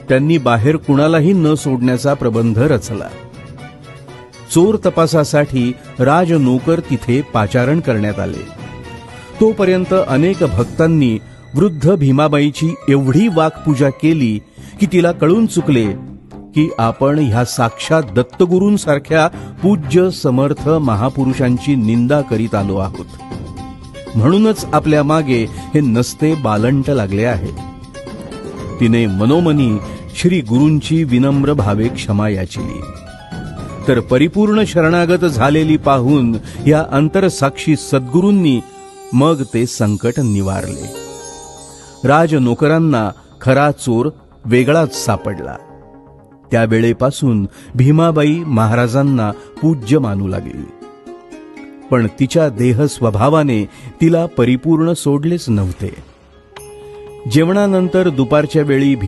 त्यांनी बाहेर कुणालाही न सोडण्याचा प्रबंध रचला. चोर तपासासाठी राजनोकर तिथे पाचारण करण्यात आले. तोपर्यंत अनेक भक्तांनी वृद्ध भीमाबाईची एवढी वाकपूजा केली की तिला कळून चुकले की आपण ह्या साक्षात दत्तगुरूंसारख्या पूज्य समर्थ महापुरुषांची निंदा करीत आलो आहोत. म्हणूनच आपल्या मागे हे नसते बालंट लागले आहे. तिने मनोमनी श्री गुरूंची विनम्र भावे क्षमा याचिली. तर परिपूर्ण शरणागत झालेली पाहून या अंतरसाक्षी सद्गुरूंनी मग ते संकट निवारले. राजनोकरांना खरा चोर वेगळाच सापडला. त्यावेळेपासून भीमाबाई महाराजांना पूज्य मानू लागली. पण तिच्या देह स्वभावाने तिला परिपूर्ण सोडलेच नव्हते. जेवणानंतर दुपारच्या वेळी